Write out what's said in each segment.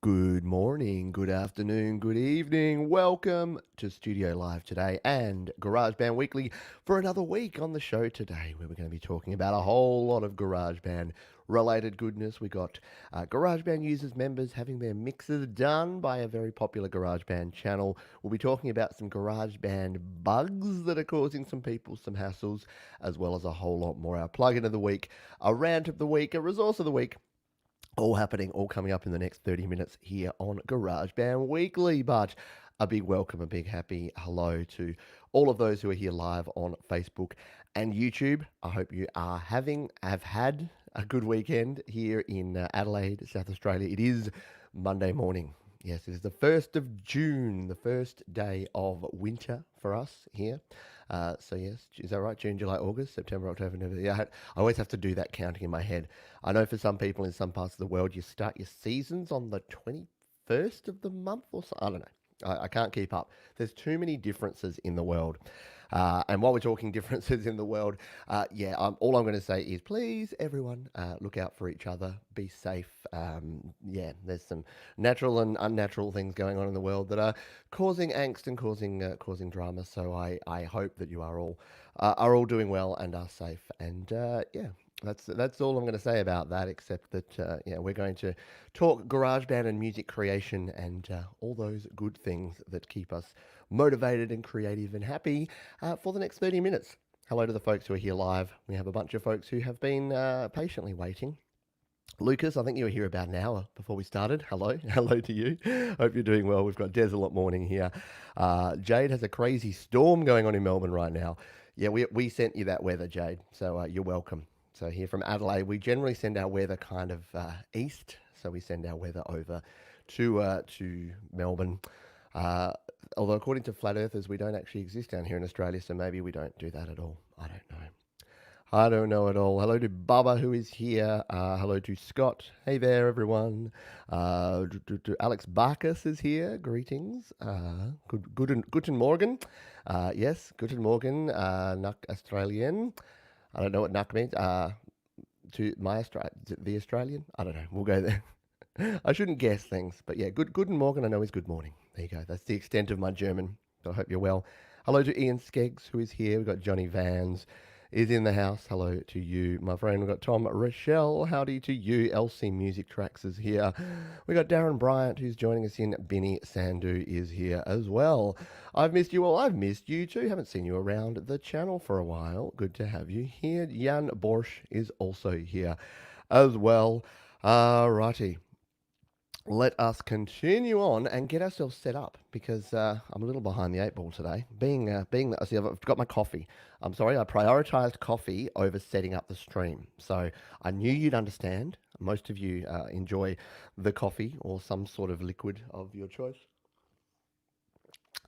Good morning, good afternoon, good evening. Welcome to Studio Live today and GarageBand Weekly for another week on the show today, where we're going to be talking about a whole lot of GarageBand related goodness. We got GarageBand users, members having their mixes done by a very popular GarageBand channel. We'll be talking about some GarageBand bugs that are causing some people some hassles, as well as a whole lot more. Our plugin of the week, a rant of the week, a resource of the week, all happening, all coming up in the next 30 minutes here on GarageBand Weekly. But a big welcome, a big happy hello to all of those who are here live on Facebook and YouTube. I hope you have had a good weekend here in Adelaide, South Australia. It is Monday morning. Yes, it is the 1st of June, the first day of winter for us here. So yes, is that right? June, July, August, September, October, November. Yeah, I always have to do that counting in my head. I know for some people in some parts of the world, you start your seasons on the 21st of the month or so. I don't know. I can't keep up. There's too many differences in the world. And while we're talking differences in the world, all I'm going to say is please, everyone, look out for each other. Be safe. There's some natural and unnatural things going on in the world that are causing angst and causing drama. So I hope that you are all doing well and are safe. And that's all I'm going to say about that, except that we're going to talk GarageBand and music creation and all those good things that keep us motivated and creative and happy for the next 30 minutes. Hello to the folks who are here live. We have a bunch of folks who have been patiently waiting. Lucas, I think you were here about an hour before we started. Hello. Hello to you. Hope you're doing well. We've got Desolate Morning here. Jade has a crazy storm going on in Melbourne right now. Yeah, we sent you that weather, Jade, so you're welcome. So here from Adelaide, we generally send our weather kind of east, so we send our weather over to Melbourne. Although according to flat earthers, we don't actually exist down here in Australia, so maybe we don't do that at all. I don't know at all. Hello to Bubba, who is here. Hello to Scott. Hey there, everyone. Alex Barkas is here. Greetings. Guten Morgen. Yes, Guten Morgen. Nach Australien. I don't know what Nach means. To the Australian? I don't know. We'll go there. I shouldn't guess things, but yeah, Guten Morgen I know is good morning. There you go. That's the extent of my German. So I hope you're well. Hello to Ian Skeggs, who is here. We've got Johnny Vans is in the house. Hello to you, my friend. We've got Tom Rochelle. Howdy to you. LC Music Tracks is here. We got Darren Bryant, who's joining us in. Benny Sandu is here as well. I've missed you all. I've missed you too. Haven't seen you around the channel for a while. Good to have you here. Jan Borsch is also here as well. Righty. Let us continue on and get ourselves set up because I'm a little behind the eight ball today. See, I've got my coffee. I'm sorry, I prioritized coffee over setting up the stream. So I knew you'd understand. Most of you enjoy the coffee or some sort of liquid of your choice.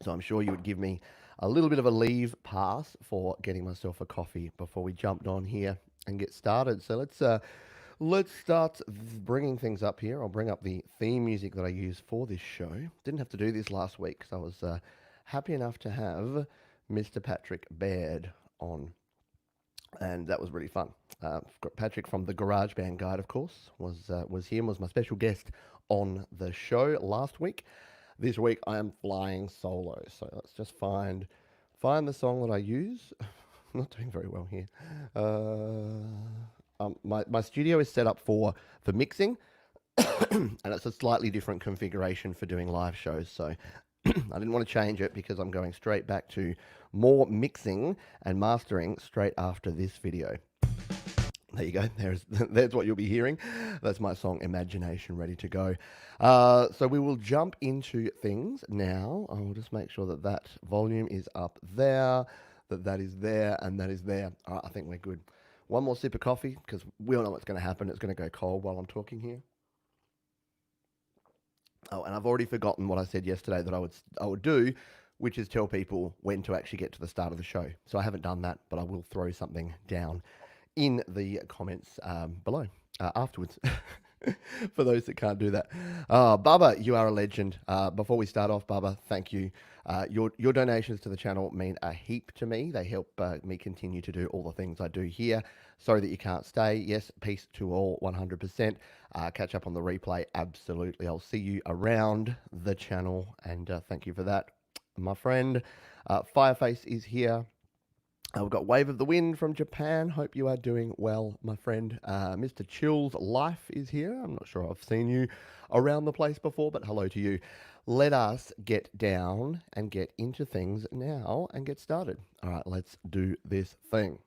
So I'm sure you would give me a little bit of a leave pass for getting myself a coffee before we jumped on here and get started. So let's start bringing things up here. I'll bring up the theme music that I use for this show. Didn't have to do this last week because I was happy enough to have Mr. Patrick Baird on, and that was really fun. Patrick from the GarageBand Guide, of course, was here, was my special guest on the show last week. This week I am flying solo, so let's just find the song that I use. I'm not doing very well here. My studio is set up for mixing, and it's a slightly different configuration for doing live shows. So I didn't want to change it because I'm going straight back to more mixing and mastering straight after this video. There you go. There's what you'll be hearing. That's my song Imagination ready to go. So we will jump into things now. I will just make sure that volume is up there, that is there, and that is there. All right, I think we're good. One more sip of coffee, because we all know what's going to happen. It's going to go cold while I'm talking here. Oh, and I've already forgotten what I said yesterday that I would do, which is tell people when to actually get to the start of the show. So I haven't done that, but I will throw something down in the comments below afterwards. For those that can't do that. Bubba, you are a legend. Before we start off, Bubba, thank you. Your donations to the channel mean a heap to me. They help me continue to do all the things I do here. Sorry that you can't stay. Yes, peace to all, 100%. Catch up on the replay, absolutely. I'll see you around the channel, and thank you for that, my friend. Fireface is here. We've got Wave of the Wind from Japan. Hope you are doing well, my friend. Mr. Chill's Life is here. I'm not sure I've seen you around the place before, but hello to you. Let us get down and get into things now and get started. All right, let's do this thing.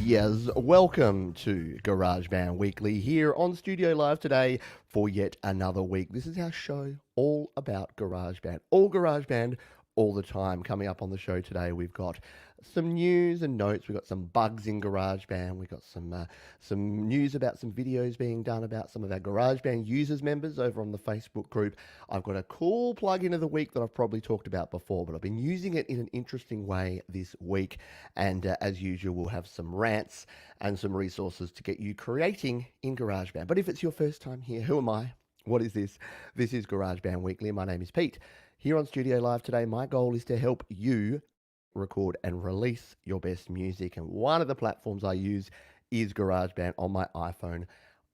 Yes, welcome to GarageBand Weekly here on Studio Live today for yet another week. This is our show all about GarageBand, all GarageBand, all the time. Coming up on the show today, we've got some news and notes. We've got some bugs in GarageBand. We've got some news about some videos being done about some of our GarageBand users members over on the Facebook group. I've got a cool plugin of the week that I've probably talked about before, but I've been using it in an interesting way this week. And as usual, we'll have some rants and some resources to get you creating in GarageBand. But if it's your first time here, who am I? What is this? This is GarageBand Weekly. My name is Pete. Here on Studio Live today, my goal is to help you record and release your best music. And one of the platforms I use is GarageBand on my iPhone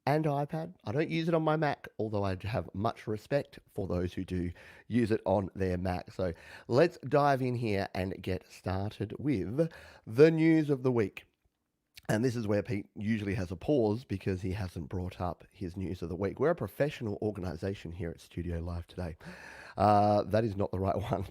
and iPad. I don't use it on my Mac, although I have much respect for those who do use it on their Mac. So let's dive in here and get started with the news of the week. And this is where Pete usually has a pause because he hasn't brought up his news of the week. We're a professional organization here at Studio Live today. That is not the right one.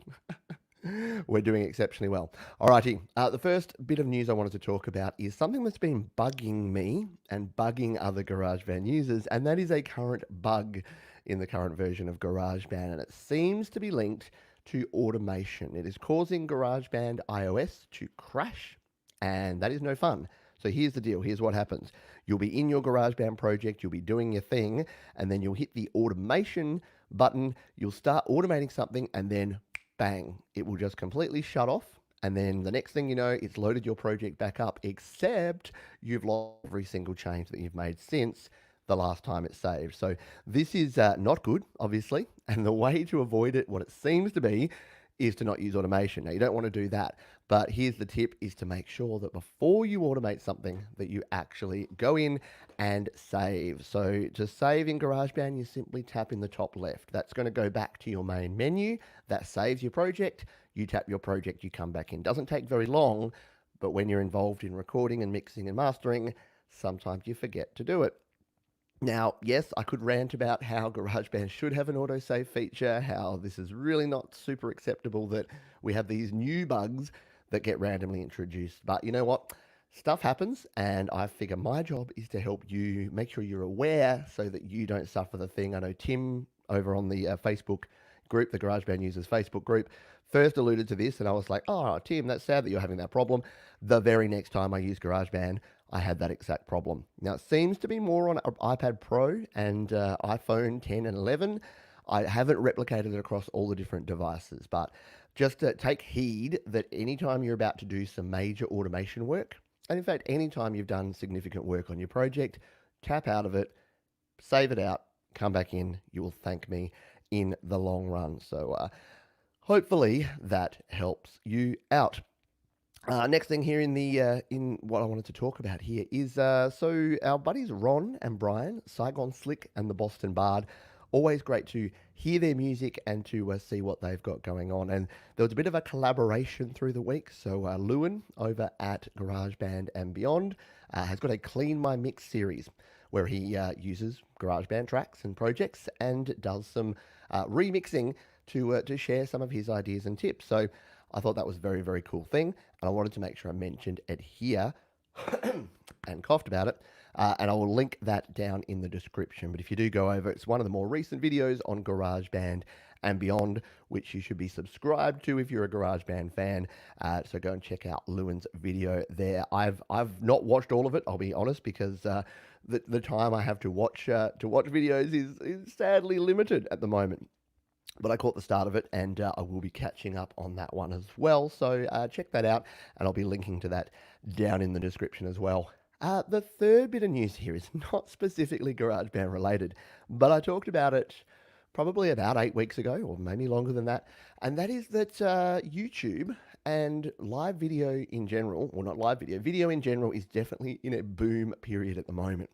We're doing exceptionally well. Alrighty, the first bit of news I wanted to talk about is something that's been bugging me and bugging other GarageBand users, and that is a current bug in the current version of GarageBand, and it seems to be linked to automation. It is causing GarageBand iOS to crash, and that is no fun. So here's the deal. Here's what happens. You'll be in your GarageBand project, you'll be doing your thing, and then you'll hit the automation button, you'll start automating something, and then bang, it will just completely shut off. And then the next thing you know, it's loaded your project back up, except you've lost every single change that you've made since the last time it saved. So this is not good, obviously. And the way to avoid it, what it seems to be, is to not use automation. Now, you don't want to do that. But here's the tip, is to make sure that before you automate something, that you actually go in and save. So to save in GarageBand, you simply tap in the top left. That's going to go back to your main menu. That saves your project. You tap your project, you come back in. Doesn't take very long, but when you're involved in recording and mixing and mastering, sometimes you forget to do it. Now, yes, I could rant about how GarageBand should have an autosave feature, how this is really not super acceptable that we have these new bugs that get randomly introduced. But you know what? Stuff happens, and I figure my job is to help you make sure you're aware so that you don't suffer the thing. I know Tim over on the Facebook group, the GarageBand users Facebook group, first alluded to this, and I was like, oh, Tim, that's sad that you're having that problem. The very next time I used GarageBand, I had that exact problem. Now, it seems to be more on iPad Pro and iPhone 10 and 11. I haven't replicated it across all the different devices, but just take heed that anytime you're about to do some major automation work, and in fact, anytime you've done significant work on your project, tap out of it, save it out, come back in. You will thank me in the long run. So hopefully that helps you out. Next thing here in what I wanted to talk about here is so our buddies Ron and Brian, Saigon Slick and the Boston Bard, always great to hear their music and to see what they've got going on. And there was a bit of a collaboration through the week. So Lewin over at GarageBand and Beyond has got a Clean My Mix series where he uses GarageBand tracks and projects and does some remixing to share some of his ideas and tips. So I thought that was a very, very cool thing, and I wanted to make sure I mentioned it here and coughed about it, and I will link that down in the description. But if you do go over, it's one of the more recent videos on GarageBand and Beyond, which you should be subscribed to if you're a GarageBand fan. So go and check out Lewin's video there. I've not watched all of it, I'll be honest, because the time I have to watch videos is sadly limited at the moment. but I caught the start of it, and I will be catching up on that one as well. So check that out, and I'll be linking to that down in the description as well. The third bit of news here is not specifically GarageBand related, but I talked about it probably about 8 weeks ago, or maybe longer than that, and that is that YouTube and live video in general, or not live video, video in general is definitely in a boom period at the moment,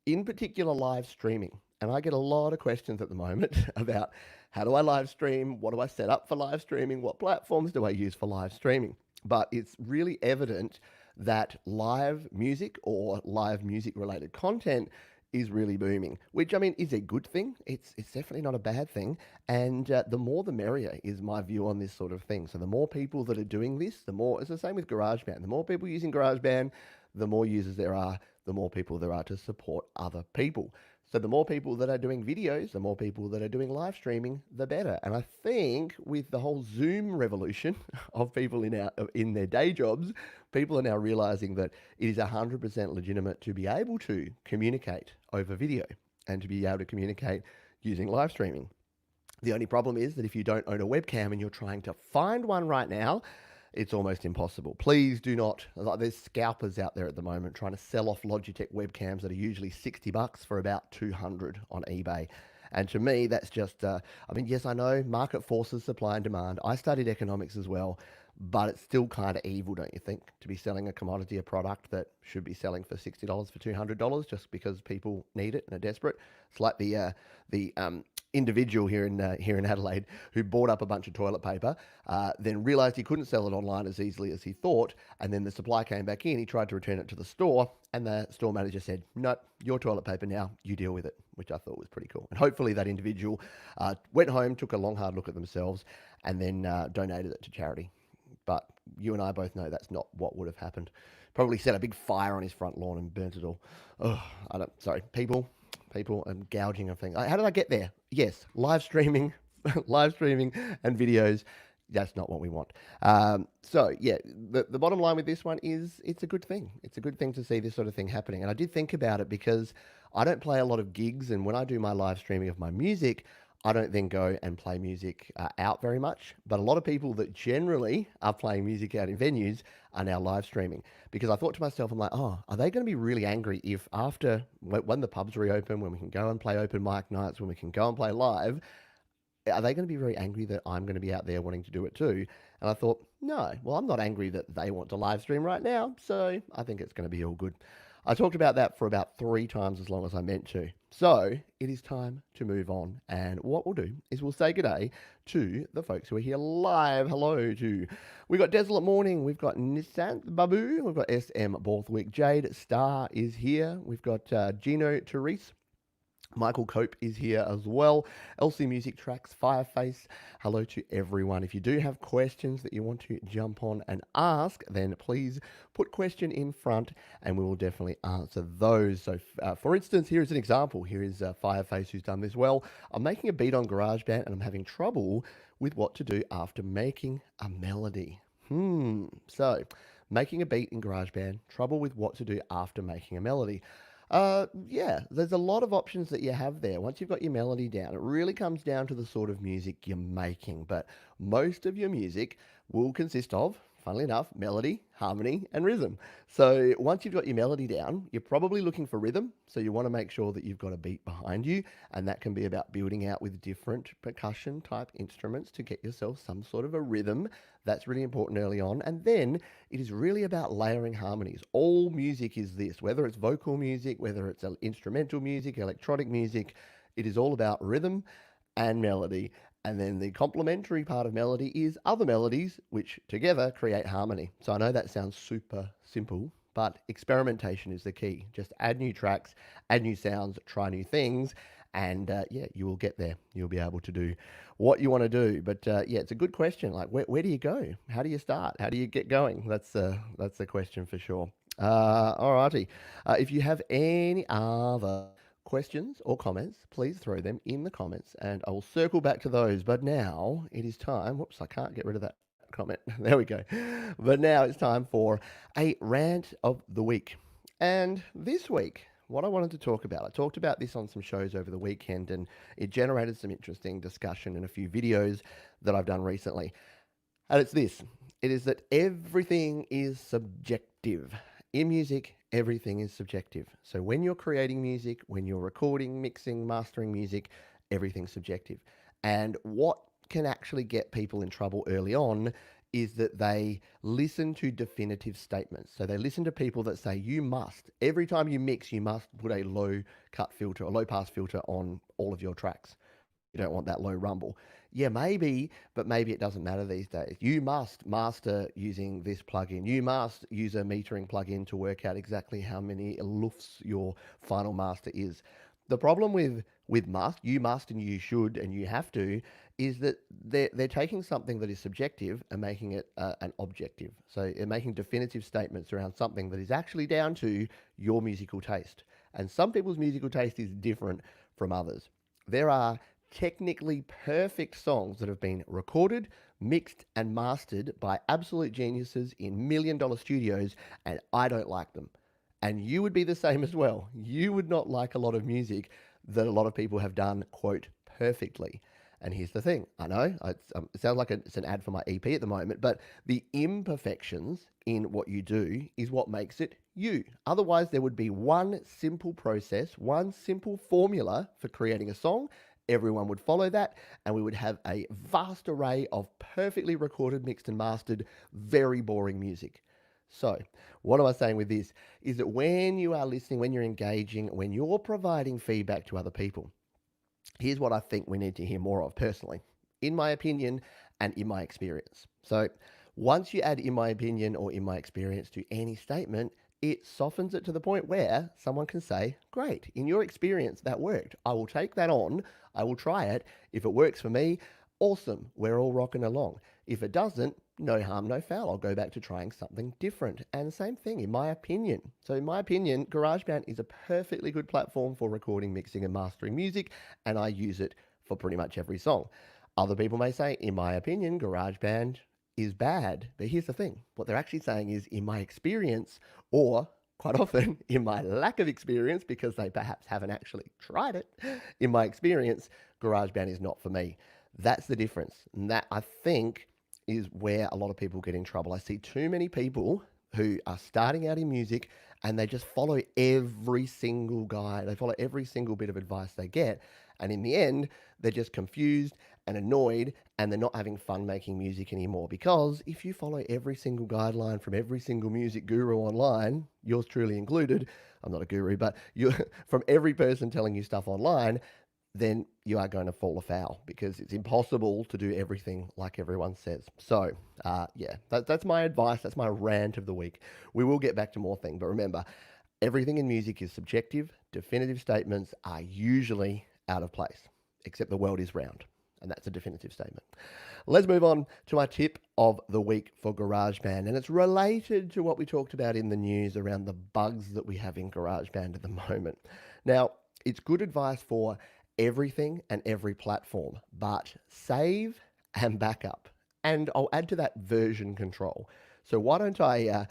in particular live streaming. And I get a lot of questions at the moment about how do I live stream? What do I set up for live streaming? What platforms do I use for live streaming? But it's really evident that live music or live music related content is really booming, which I mean is a good thing. It's definitely not a bad thing, and the more the merrier is my view on this sort of thing. So the more people that are doing this, the more. It's the same with GarageBand. The more people using GarageBand, the more users there are, the more people there are to support other people. So the more people that are doing videos, the more people that are doing live streaming, the better. And I think with the whole Zoom revolution of people in their day jobs, people are now realizing that it is 100% legitimate to be able to communicate over video and to be able to communicate using live streaming. The only problem is that if you don't own a webcam and you're trying to find one right now, it's almost impossible. Please do not. Like, there's scalpers out there at the moment trying to sell off Logitech webcams that are usually $60 for about 200 on eBay. And to me, that's just, I mean, yes, I know market forces, supply and demand. I studied economics as well, but it's still kind of evil, don't you think, to be selling a commodity, a product that should be selling for $60 for $200 just because people need it and are desperate. It's like the individual here in Adelaide who bought up a bunch of toilet paper, then realised he couldn't sell it online as easily as he thought, and then the supply came back in. He tried to return it to the store, and the store manager said, "Nope, your toilet paper now. You deal with it," which I thought was pretty cool. And hopefully that individual went home, took a long hard look at themselves, and then donated it to charity. But you and I both know that's not what would have happened. Probably set a big fire on his front lawn and burnt it all. Oh, sorry, people and gouging of things. How did I get there? Yes, live streaming, live streaming and videos. That's not what we want. So yeah, the bottom line with this one is it's a good thing. It's a good thing to see this sort of thing happening. And I did think about it because I don't play a lot of gigs, and when I do my live streaming of my music, I don't then go and play music out very much. But a lot of people that generally are playing music out in venues are now live streaming. Because I thought to myself, I'm like, oh, are they going to be really angry if after, when the pubs reopen, when we can go and play open mic nights, when we can go and play live, are they going to be very angry that I'm going to be out there wanting to do it too? And I thought, no, well, I'm not angry that they want to live stream right now. So I think it's going to be all good. I talked about that for about 3 times as long as I meant to. So it is time to move on. And what we'll do is we'll say good day to the folks who are here live. Hello to, we've got Desolate Morning, we've got Nissan Babu, we've got SM Borthwick, Jade Starr is here, we've got Gino Therese. Michael Cope is here as well. LC Music Tracks, Fireface. Hello to everyone. If you do have questions that you want to jump on and ask, then please put question in front and we will definitely answer those. So for instance, here is an example. Here is Fireface who's done this well. I'm making a beat on GarageBand and I'm having trouble with what to do after making a melody. So making a beat in GarageBand, trouble with what to do after making a melody. Yeah, there's a lot of options that you have there. Once you've got your melody down, it really comes down to the sort of music you're making. But most of your music will consist of, funnily enough, melody, harmony, and rhythm. So once you've got your melody down, you're probably looking for rhythm. So you want to make sure that you've got a beat behind you. And that can be about building out with different percussion type instruments to get yourself some sort of a rhythm. That's really important early on. And then it is really about layering harmonies. All music is this, whether it's vocal music, whether it's instrumental music, electronic music, it is all about rhythm and melody. And then the complementary part of melody is other melodies, which together create harmony. So I know that sounds super simple, but experimentation is the key. Just add new tracks, add new sounds, try new things, and yeah, you will get there. You'll be able to do what you want to do. But yeah, it's a good question. Like, where do you go? How do you start? How do you get going? That's the question for sure. Alrighty. If you have any other questions or comments, please throw them in the comments and I will circle back to those. But now it is time. Whoops, I can't get rid of that comment. There we go. But now it's time for a rant of the week. And this week, what I wanted to talk about, I talked about this on some shows over the weekend and it generated some interesting discussion in a few videos that I've done recently. And it's this: it is that everything is subjective. In music, everything is subjective. So when you're creating music, when you're recording, mixing, mastering music, everything's subjective. And what can actually get people in trouble early on is that they listen to definitive statements. So they listen to people that say, you must, every time you mix, you must put a low cut filter, a low pass filter on all of your tracks. You don't want that low rumble. Yeah, maybe, but maybe it doesn't matter these days. You must master using this plugin. You must use a metering plugin to work out exactly how many loofs your final master is. The problem with must, you must and you should and you have to, is that they're taking something that is subjective and making it an objective. So they're making definitive statements around something that is actually down to your musical taste. And some people's musical taste is different from others. There are technically perfect songs that have been recorded, mixed, and mastered by absolute geniuses in $1 million studios, and I don't like them. And you would be the same as well. You would not like a lot of music that a lot of people have done, quote, perfectly. And here's the thing: I know it sounds like it's an ad for my EP at the moment, but the imperfections in what you do is what makes it you. Otherwise, there would be one simple process, one simple formula for creating a song. Everyone would follow that, and we would have a vast array of perfectly recorded, mixed, and mastered, very boring music. So, what am I saying with this? Is that when you are listening, when you're engaging, when you're providing feedback to other people, here's what I think we need to hear more of personally, in my opinion and in my experience. So, once you add in my opinion or in my experience to any statement, it softens it to the point where someone can say, great, in your experience, that worked. I will take that on. I will try it. If it works for me, awesome. We're all rocking along. If it doesn't, no harm, no foul. I'll go back to trying something different. And same thing, in my opinion. So in my opinion, GarageBand is a perfectly good platform for recording, mixing, and mastering music, and I use it for pretty much every song. Other people may say, in my opinion, GarageBand is bad. But here's the thing: what they're actually saying is, in my experience, or quite often in my lack of experience, because they perhaps haven't actually tried it, in my experience, GarageBand is not for me. That's the difference. And that, I think, is where a lot of people get in trouble. I see too many people who are starting out in music and they just follow every single guide. They follow every single bit of advice they get. And in the end, they're just confused and annoyed, and they're not having fun making music anymore. Because if you follow every single guideline from every single music guru online, yours truly included, I'm not a guru, but you from every person telling you stuff online, then you are going to fall afoul, because it's impossible to do everything like everyone says. So, that's my advice. That's my rant of the week. We will get back to more things, but remember, everything in music is subjective. Definitive statements are usually out of place, except the world is round. And that's a definitive statement. Let's move on to my tip of the week for GarageBand. And it's related to what we talked about in the news around the bugs that we have in GarageBand at the moment. Now, it's good advice for everything and every platform, but save and backup. And I'll add to that version control. So why don't I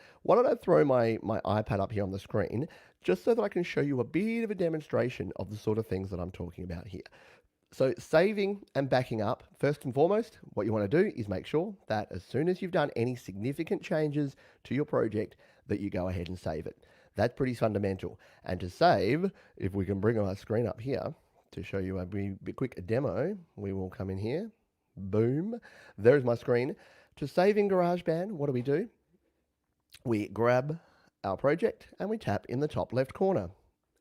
throw my iPad up here on the screen, just so that I can show you a bit of a demonstration of the sort of things that I'm talking about here. So saving and backing up, first and foremost, what you want to do is make sure that as soon as you've done any significant changes to your project, that you go ahead and save it. That's pretty fundamental. And to save, if we can bring our screen up here to show you a quick demo, we will come in here. Boom. There's my screen. To save in GarageBand, what do? We grab our project and we tap in the top left corner.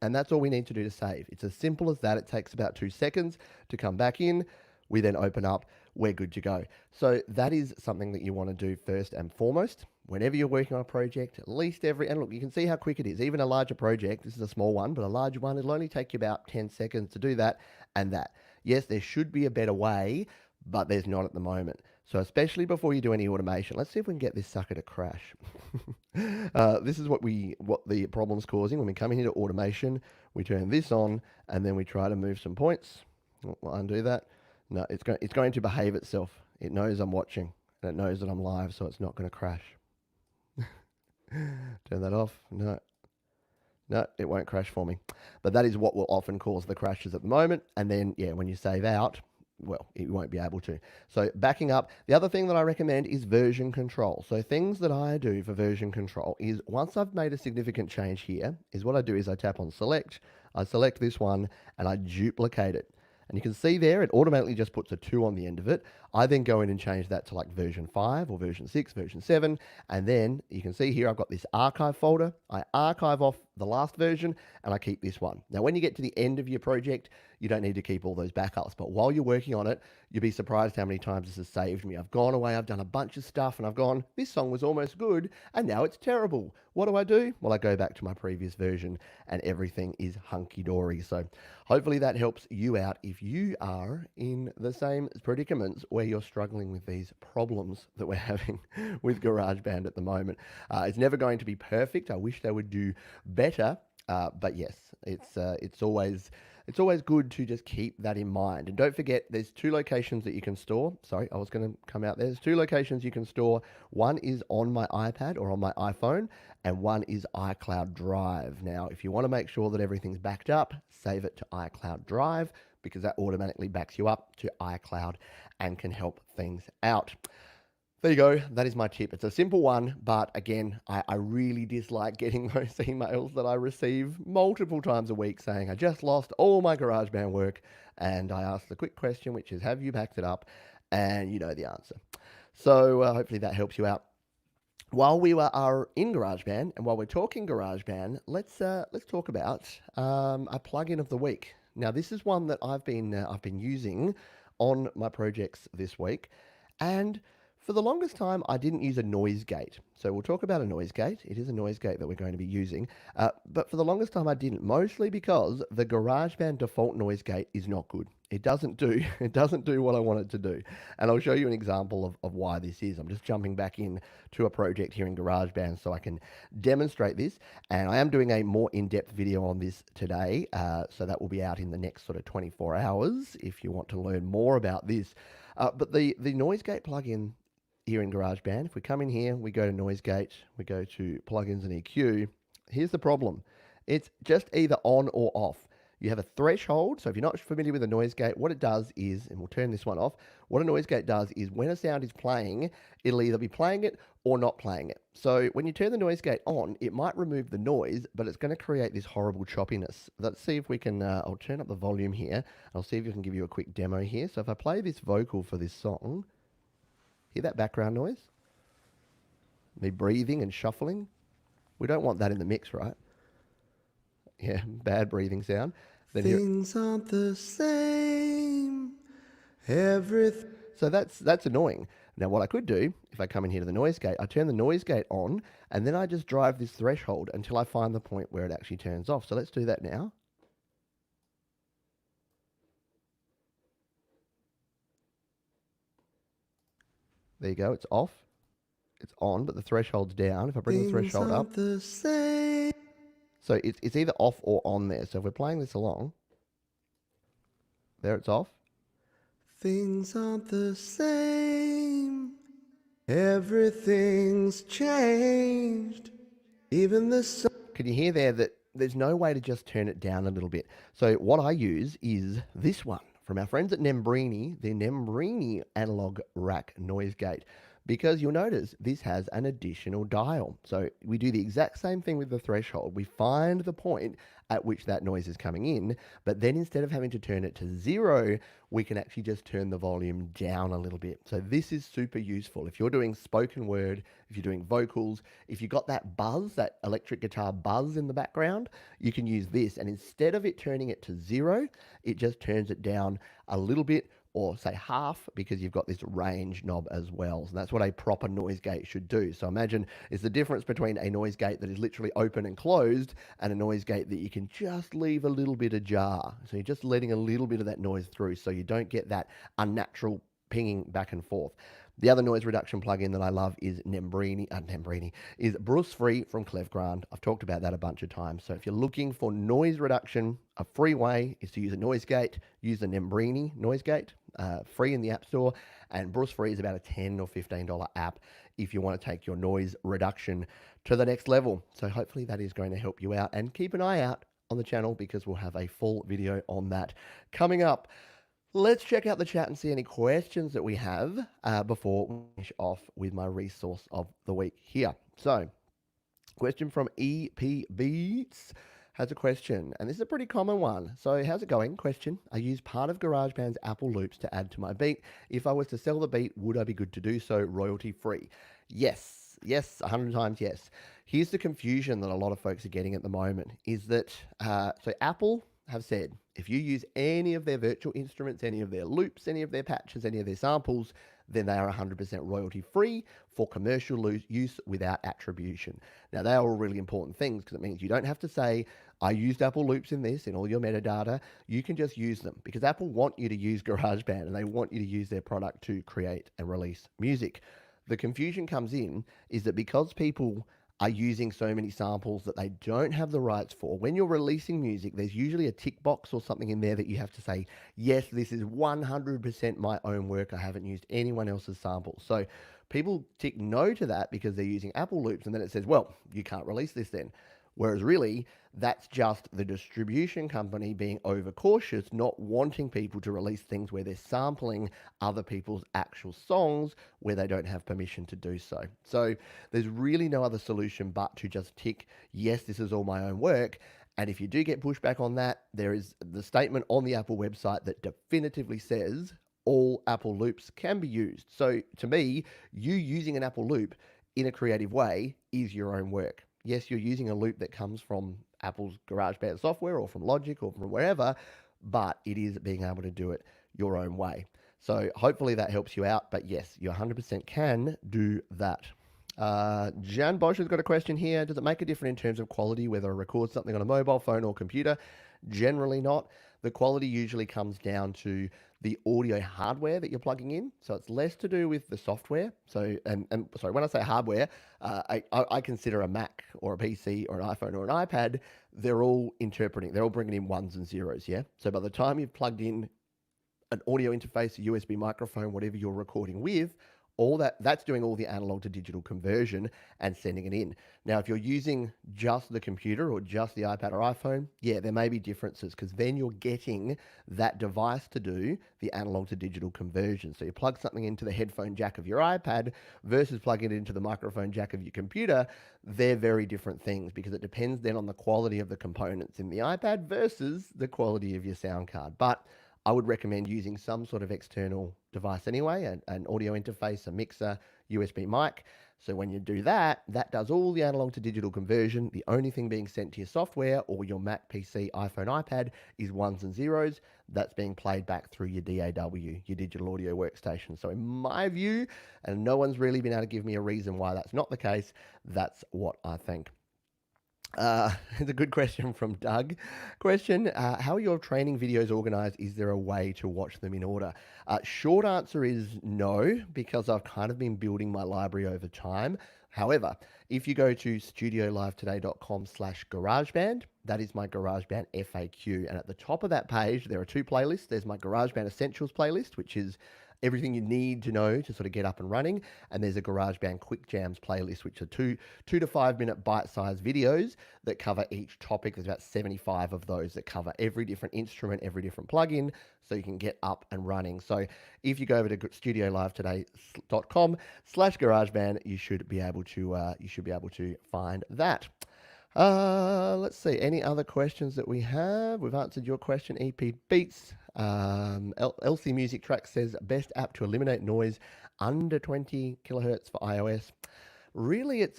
And that's all we need to do to save. It's as simple as that. It takes about 2 seconds to come back in. We then open up. We're good to go. So that is something that you want to do first and foremost. Whenever you're working on a project, at least and look, you can see how quick it is. Even a larger project, this is a small one, but a larger one, it'll only take you about 10 seconds to do that and that. Yes, there should be a better way, but there's not at the moment. So especially before you do any automation, let's see if we can get this sucker to crash. This is what the problem's causing when we come in here to automation. We turn this on and then we try to move some points. We'll undo that. No, it's going to behave itself. It knows I'm watching and it knows that I'm live, so it's not going to crash. Turn that off. No. No, it won't crash for me. But that is what will often cause the crashes at the moment. And then, yeah, when you save out, well, it won't be able to. So backing up, the other thing that I recommend is version control. So things that I do for version control is once I've made a significant change here, is what I do is I tap on select, I select this one, and I duplicate it. And you can see there, it automatically just puts a 2 on the end of it. I then go in and change that to like version 5 or version 6, version 7. And then you can see here, I've got this archive folder. I archive off the last version and I keep this one. Now, when you get to the end of your project, you don't need to keep all those backups. But while you're working on it, you'll be surprised how many times this has saved me. I've gone away, I've done a bunch of stuff, and I've gone, this song was almost good, and now it's terrible. What do? Well, I go back to my previous version, and everything is hunky-dory. So hopefully that helps you out if you are in the same predicaments where you're struggling with these problems that we're having with GarageBand at the moment. It's never going to be perfect. I wish they would do better. But yes, it's always good to just keep that in mind. And don't forget, there's 2 locations that you can store. Sorry, I was going to come out there. There's 2 locations you can store. One is on my iPad or on my iPhone, and one is iCloud Drive. Now, if you want to make sure that everything's backed up, save it to iCloud Drive because that automatically backs you up to iCloud and can help things out. There you go. That is my tip. It's a simple one, but again, I really dislike getting those emails that I receive multiple times a week saying, I just lost all my GarageBand work. And I ask the quick question, which is, have you backed it up? And you know the answer. So hopefully that helps you out. While we are in GarageBand and while we're talking GarageBand, let's talk about a plugin of the week. Now, this is one that I've been using on my projects this week, and for the longest time, I didn't use a noise gate. So we'll talk about a noise gate. It is a noise gate that we're going to be using. But for the longest time, I didn't, mostly because the GarageBand default noise gate is not good. It doesn't do what I want it to do. And I'll show you an example of why this is. I'm just jumping back in to a project here in GarageBand so I can demonstrate this. And I am doing a more in-depth video on this today. So that will be out in the next sort of 24 hours if you want to learn more about this. But the noise gate plugin here in GarageBand, if we come in here, we go to Noise Gate, we go to Plugins and EQ. Here's the problem. It's just either on or off. You have a threshold, so if you're not familiar with a noise gate, what it does is, and we'll turn this one off, what a noise gate does is when a sound is playing, it'll either be playing it or not playing it. So when you turn the noise gate on, it might remove the noise, but it's going to create this horrible choppiness. Let's see if we can, I'll turn up the volume here. I'll see if I can give you a quick demo here. So if I play this vocal for this song, hear that background noise? Me breathing and shuffling? We don't want that in the mix, right? Yeah, bad breathing sound. Then things aren't the same. Everything. So that's annoying. Now what I could do, if I come in here to the noise gate, I turn the noise gate on, and then I just drive this threshold until I find the point where it actually turns off. So let's do that now. There you go, it's off. It's on, but the threshold's down. If I bring the threshold up. So it's either off or on there. So if we're playing this along, there it's off. Things aren't the same. Everything's changed. Even the sun. Can you hear there that there's no way to just turn it down a little bit? So what I use is this one from our friends at Nembrini, the Nembrini analog rack noise gate. Because you'll notice this has an additional dial. So we do the exact same thing with the threshold. We find the point at which that noise is coming in, but then instead of having to turn it to 0, we can actually just turn the volume down a little bit. So this is super useful. If you're doing spoken word, if you're doing vocals, if you've got that buzz, that electric guitar buzz in the background, you can use this. And instead of it turning it to 0, it just turns it down a little bit, or say half, because you've got this range knob as well. So that's what a proper noise gate should do. So imagine it's the difference between a noise gate that is literally open and closed and a noise gate that you can just leave a little bit ajar. So you're just letting a little bit of that noise through so you don't get that unnatural pinging back and forth. The other noise reduction plugin that I love is is Bruce Free from Clevgrand. I've talked about that a bunch of times. So if you're looking for noise reduction, a free way is to use a noise gate. Use the Nembrini noise gate, free in the App Store. And Bruce Free is about a $10 or $15 app if you want to take your noise reduction to the next level. So hopefully that is going to help you out, and keep an eye out on the channel because we'll have a full video on that coming up. Let's check out the chat and see any questions that we have before we finish off with my resource of the week here. So, question from EP Beats has a question, and this is a pretty common one. So, how's it going? Question: I use part of GarageBand's Apple loops to add to my beat. If I was to sell the beat, would I be good to do so royalty free? Yes, 100 times yes. Here's the confusion that a lot of folks are getting at the moment is that, so Apple have said, if you use any of their virtual instruments, any of their loops, any of their patches, any of their samples, then they are 100% royalty free for commercial use without attribution. Now, they are all really important things because it means you don't have to say, I used Apple loops in this, in all your metadata. You can just use them because Apple want you to use GarageBand and they want you to use their product to create and release music. The confusion comes in is that because people are using so many samples that they don't have the rights for. When you're releasing music, there's usually a tick box or something in there that you have to say, yes, this is 100% my own work. I haven't used anyone else's samples. So people tick no to that because they're using Apple loops, and then it says, well, you can't release this then. Whereas really, that's just the distribution company being overcautious, not wanting people to release things where they're sampling other people's actual songs where they don't have permission to do so. So there's really no other solution but to just tick, yes, this is all my own work. And if you do get pushback on that, there is the statement on the Apple website that definitively says all Apple loops can be used. So to me, you using an Apple loop in a creative way is your own work. Yes, you're using a loop that comes from Apple's GarageBand software or from Logic or from wherever, but it is being able to do it your own way. So hopefully that helps you out. But yes, you 100% can do that. Jan Bosch has got a question here. Does it make a difference in terms of quality whether I record something on a mobile phone or computer? Generally not. The quality usually comes down to the audio hardware that you're plugging in. So it's less to do with the software. So, and sorry, when I say hardware, I consider a Mac or a PC or an iPhone or an iPad, they're all bringing in ones and zeros, yeah? So by the time you've plugged in an audio interface, a USB microphone, whatever you're recording with, all that's doing all the analog to digital conversion and sending it in. Now, if you're using just the computer or just the iPad or iPhone, yeah, there may be differences because then you're getting that device to do the analog to digital conversion. So you plug something into the headphone jack of your iPad versus plugging it into the microphone jack of your computer. They're very different things because it depends then on the quality of the components in the iPad versus the quality of your sound card. But I would recommend using some sort of external device anyway, an audio interface, a mixer, USB mic. So when you do that, that does all the analog to digital conversion. The only thing being sent to your software or your Mac, PC, iPhone, iPad is ones and zeros. That's being played back through your DAW, your digital audio workstation. So in my view, and no one's really been able to give me a reason why that's not the case, that's what I think. It's a good question from Doug. Question, how are your training videos organized? Is there a way to watch them in order? Short answer is no, because I've kind of been building my library over time. However, if you go to studiolivettoday.com/GarageBand, that is my GarageBand FAQ. And at the top of that page, there are two playlists. There's my GarageBand Essentials playlist, which is everything you need to know to sort of get up and running. And there's a GarageBand Quick Jams playlist, which are two to 5 minute bite-sized videos that cover each topic. There's about 75 of those that cover every different instrument, every different plugin, so you can get up and running. So if you go over to studiolivettoday.com/GarageBand, you should be able to find that. Let's see. Any other questions that we have? We've answered your question, EP Beats. LC Music Track says, best app to eliminate noise under 20 kilohertz for iOS. Really, it's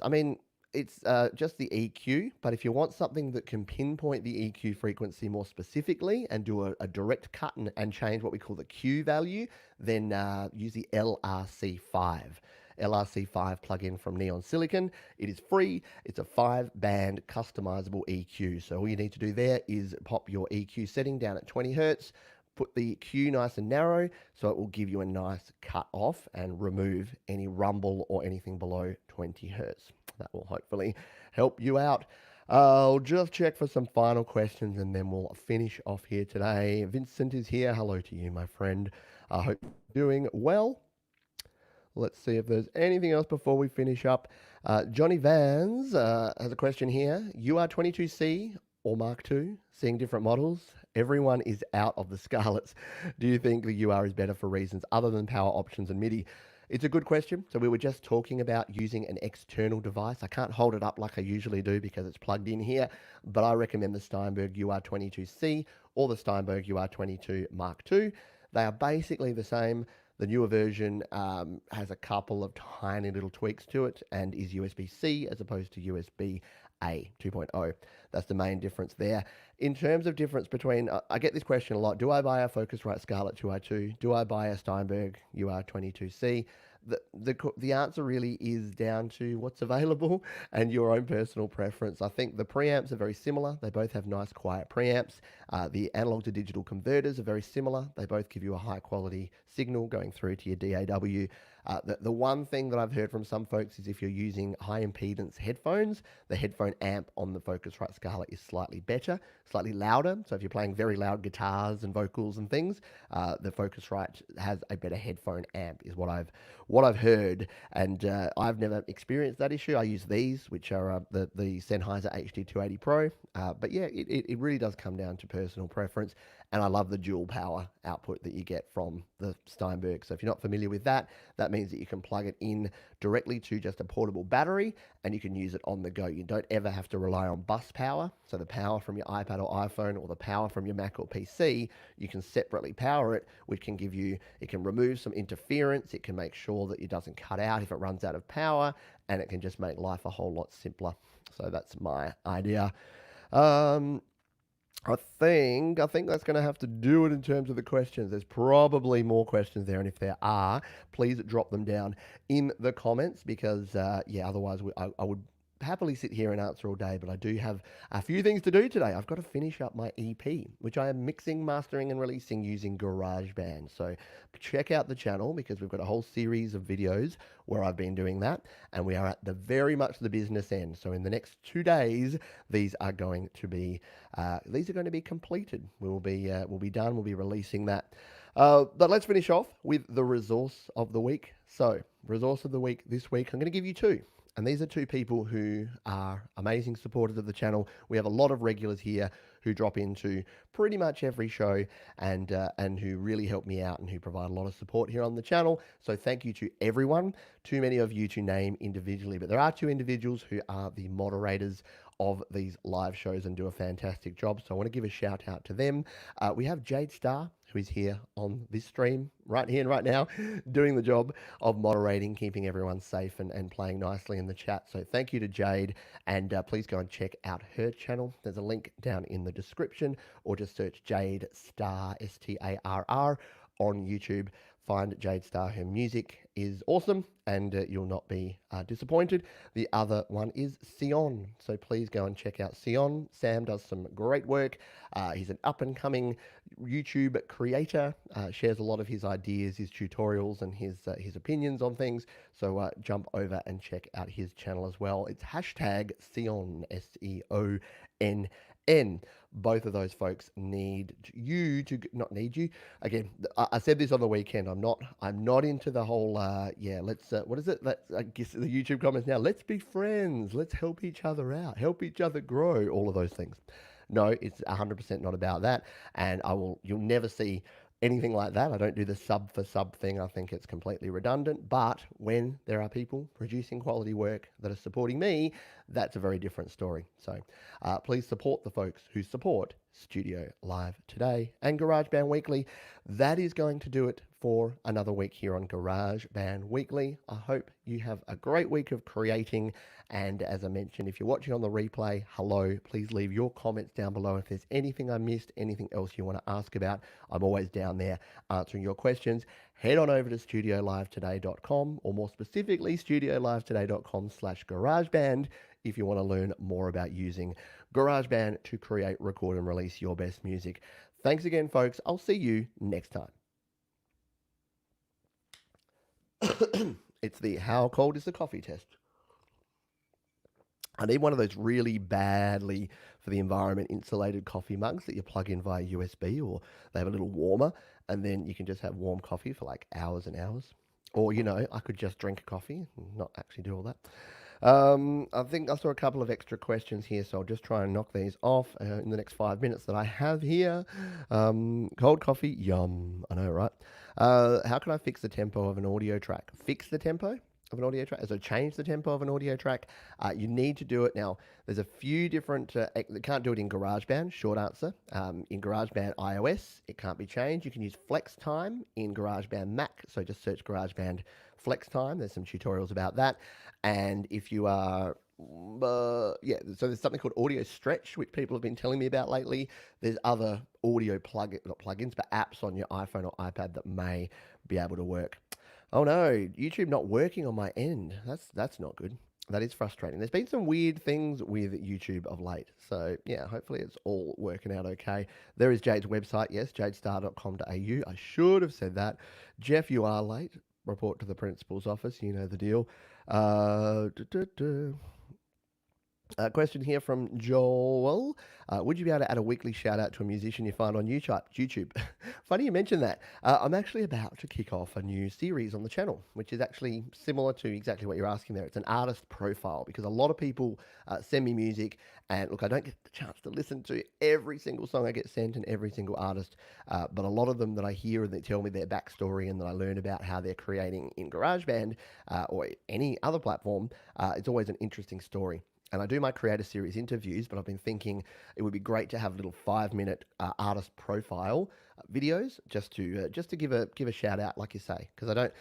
just the EQ, but if you want something that can pinpoint the EQ frequency more specifically and do a direct cut and change what we call the Q value, then use the LRC5 plugin from Neon Silicon. It is free. It's a 5-band customizable EQ. So all you need to do there is pop your EQ setting down at 20 hertz, put the Q nice and narrow, so it will give you a nice cut off and remove any rumble or anything below 20 hertz. That will hopefully help you out. I'll just check for some final questions and then we'll finish off here today. Vincent is here. Hello to you, my friend. I hope you're doing well. Let's see if there's anything else before we finish up. Johnny Vans has a question here. UR22C or Mark II, seeing different models. Everyone is out of the Scarletts. Do you think the UR is better for reasons other than power options and MIDI? It's a good question. So we were just talking about using an external device. I can't hold it up like I usually do because it's plugged in here, but I recommend the Steinberg UR22C or the Steinberg UR22 Mark II. They are basically the same. The newer version has a couple of tiny little tweaks to it and is USB-C as opposed to USB-A 2.0. That's the main difference there. In terms of difference between, I get this question a lot. Do I buy a Focusrite Scarlett 2i2? Do I buy a Steinberg UR22C? The answer really is down to what's available and your own personal preference. I think the preamps are very similar. They both have nice quiet preamps. The analog to digital converters are very similar. They both give you a high quality signal going through to your DAW. The one thing that I've heard from some folks is if you're using high impedance headphones, the headphone amp on the Focusrite Scarlett is slightly better, slightly louder. So if you're playing very loud guitars and vocals and things, the Focusrite has a better headphone amp, is what I've heard. And I've never experienced that issue. I use these, which are the Sennheiser HD280 Pro. But yeah, it really does come down to personal preference. And I love the dual power output that you get from the Steinberg. So if you're not familiar with that, that means that you can plug it in directly to just a portable battery and you can use it on the go. You don't ever have to rely on bus power. So the power from your iPad or iPhone or the power from your Mac or PC, you can separately power it, which can give you, it can remove some interference. It can make sure that it doesn't cut out if it runs out of power, and it can just make life a whole lot simpler. So that's my idea. I think that's going to have to do it in terms of the questions. There's probably more questions there, and if there are, please drop them down in the comments because, otherwise I would happily sit here and answer all day, but I do have a few things to do today. I've got to finish up my EP, which I am mixing, mastering, and releasing using GarageBand. So check out the channel because we've got a whole series of videos where I've been doing that, and we are at the very much the business end. So in the next 2 days, these are going to be completed. We'll be done. We'll be releasing that. But let's finish off with the resource of the week. So resource of the week this week, I'm going to give you two. And these are two people who are amazing supporters of the channel. We have a lot of regulars here who drop into pretty much every show and who really help me out and who provide a lot of support here on the channel. So thank you to everyone. Too many of you to name individually, but there are two individuals who are the moderators of these live shows and do a fantastic job. So I want to give a shout out to them. We have Jade Starr, who is here on this stream right here and right now, doing the job of moderating, keeping everyone safe and playing nicely in the chat. So thank you to Jade, and please go and check out her channel. There's a link down in the description, or just search Jade Starr, Starr, on YouTube. Find Jade Starr. Her music is awesome, and you'll not be disappointed. The other one is SEONN. So please go and check out SEONN. Sam does some great work. He's an up-and-coming YouTube creator. Shares a lot of his ideas, his tutorials, and his opinions on things. So jump over and check out his channel as well. It's hashtag SEONN, SEONN. Both of those folks need you to not need you. Again, I said this on the weekend. I'm not into the whole let's what is it? I guess the YouTube comments now. Let's be friends. Let's help each other out. Help each other grow. All of those things. No, it's 100% not about that. And you'll never see anything like that. I don't do the sub for sub thing. I think it's completely redundant. But when there are people producing quality work that are supporting me, that's a very different story. So please support the folks who support Studio Live Today and GarageBand Weekly. That is going to do it for another week here on GarageBand Weekly. I hope you have a great week of creating. And as I mentioned, if you're watching on the replay, hello, please leave your comments down below. If there's anything I missed, anything else you want to ask about, I'm always down there answering your questions. Head on over to studiolivetoday.com, or more specifically, studiolivetoday.com/GarageBand if you want to learn more about using GarageBand to create, record, and release your best music. Thanks again, folks. I'll see you next time. It's the how cold is the coffee test. I need one of those really badly for the environment insulated coffee mugs that you plug in via USB, or they have a little warmer, and then you can just have warm coffee for like hours and hours. Or, I could just drink coffee and not actually do all that. I think I saw a couple of extra questions here, so I'll just try and knock these off in the next 5 minutes that I have here. Cold coffee, yum. I know, right? How can I fix the tempo of an audio track? Fix the tempo of an audio track? So change the tempo of an audio track. You need to do it now. There's a few different. They can't do it in GarageBand. Short answer. In GarageBand iOS, it can't be changed. You can use Flex Time in GarageBand Mac. So just search GarageBand Flex Time. There's some tutorials about that. And if you are so there's something called Audio Stretch, which people have been telling me about lately. There's other audio not plugins, but apps on your iPhone or iPad that may be able to work. Oh no, YouTube not working on my end. That's not good. That is frustrating. There's been some weird things with YouTube of late. So yeah, hopefully it's all working out okay. There is Jade's website, yes, jadestar.com.au. I should have said that. Jeff, you are late. Report to the principal's office. You know the deal. A question here from Joel. Would you be able to add a weekly shout out to a musician you find on YouTube? Funny you mentioned that. I'm actually about to kick off a new series on the channel, which is actually similar to exactly what you're asking there. It's an artist profile because a lot of people send me music, and look, I don't get the chance to listen to every single song I get sent and every single artist, but a lot of them that I hear and they tell me their backstory and that I learn about how they're creating in GarageBand or any other platform, it's always an interesting story. And I do my creator series interviews, but I've been thinking it would be great to have little 5-minute artist profile videos just to give a shout out, like you say, because I don't.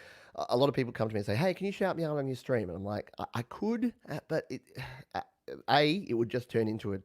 A lot of people come to me and say, "Hey, can you shout me out on your stream?" And I'm like, I could, but it would just turn into a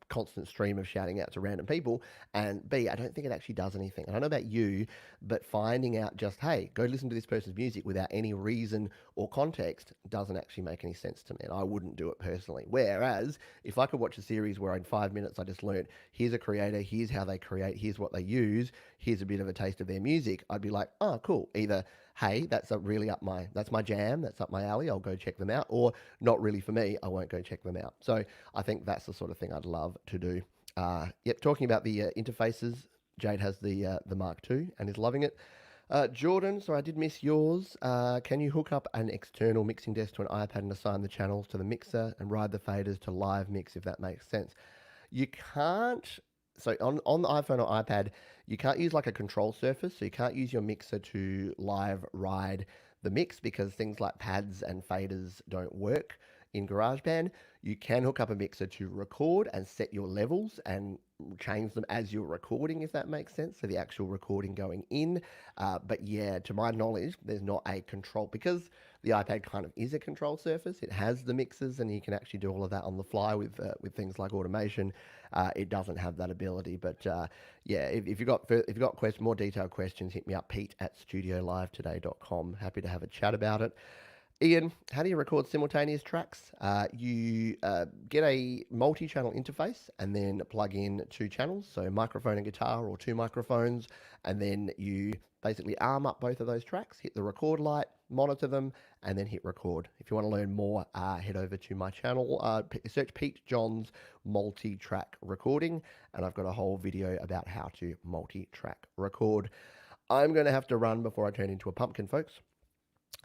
constant stream of shouting out to random people, and B, I don't think it actually does anything. I don't know about you, but finding out just, hey, go listen to this person's music without any reason or context doesn't actually make any sense to me, and I wouldn't do it personally. Whereas if I could watch a series where in 5 minutes I just learned, here's a creator, here's how they create, here's what they use, here's a bit of a taste of their music, I'd be like, oh, cool. Either, hey, that's my jam, that's up my alley, I'll go check them out, or not really for me, I won't go check them out. So I think that's the sort of thing I'd love to do. Yep, talking about the interfaces, Jade has the Mark II and is loving it. Jordan, so I did miss yours. Can you hook up an external mixing desk to an iPad and assign the channels to the mixer and ride the faders to live mix, if that makes sense? You can't. So on the iPhone or iPad, you can't use like a control surface. So you can't use your mixer to live ride the mix because things like pads and faders don't work in GarageBand. You can hook up a mixer to record and set your levels and change them as you're recording, if that makes sense. So the actual recording going in. But yeah, to my knowledge, there's not a control because the iPad kind of is a control surface. It has the mixers and you can actually do all of that on the fly with things like automation. It doesn't have that ability. But yeah, if you've got more detailed questions, hit me up, pete@studiolivetoday.com. Happy to have a chat about it. Ian, how do you record simultaneous tracks? You get a multi-channel interface and then plug in 2 channels, so microphone and guitar or 2 microphones, and then you basically arm up both of those tracks, hit the record light, monitor them, and then hit record. If you want to learn more, head over to my channel, search Pete John's Multitrack Recording, and I've got a whole video about how to multi-track record. I'm going to have to run before I turn into a pumpkin, folks.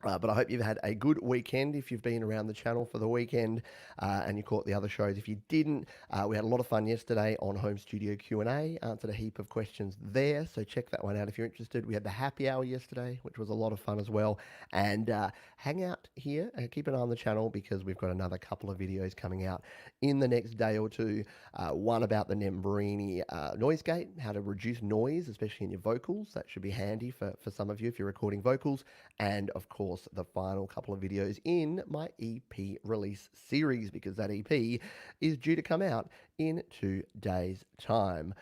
But I hope you've had a good weekend if you've been around the channel for the weekend and you caught the other shows. If you didn't, we had a lot of fun yesterday on Home Studio Q&A, answered a heap of questions there, so check that one out if you're interested. We had the happy hour yesterday, which was a lot of fun as well. And hang out here and keep an eye on the channel because we've got another couple of videos coming out in the next day or two. One about the Nembrini noise gate, how to reduce noise, especially in your vocals. That should be handy for some of you if you're recording vocals. And of course, the final couple of videos in my EP release series because that EP is due to come out in 2 days' time.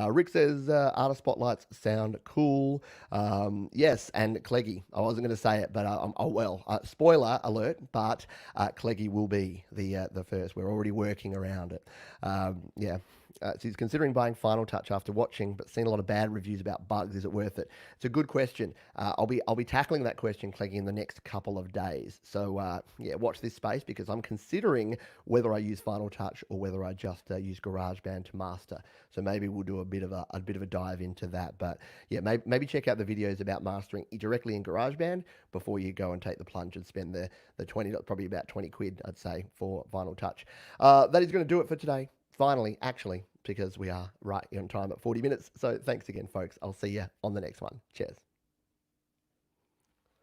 Rick says artist spotlights sound cool. Yes, and Cleggy. I wasn't going to say it, but spoiler alert. But Cleggy will be the first. We're already working around it. Yeah. She's considering buying Final Touch after watching, but seen a lot of bad reviews about bugs. Is it worth it? It's a good question. I'll be tackling that question, Cleggy, in the next couple of days. So yeah, watch this space because I'm considering whether I use Final Touch or whether I just use use GarageBand to master. So maybe we'll do a bit of a dive into that. But yeah, maybe check out the videos about mastering directly in GarageBand before you go and take the plunge and spend the 20, probably about 20 quid, I'd say, for Final Touch. That is going to do it for today. Finally, actually, because we are right on time at 40 minutes. So thanks again, folks. I'll see you on the next one. Cheers.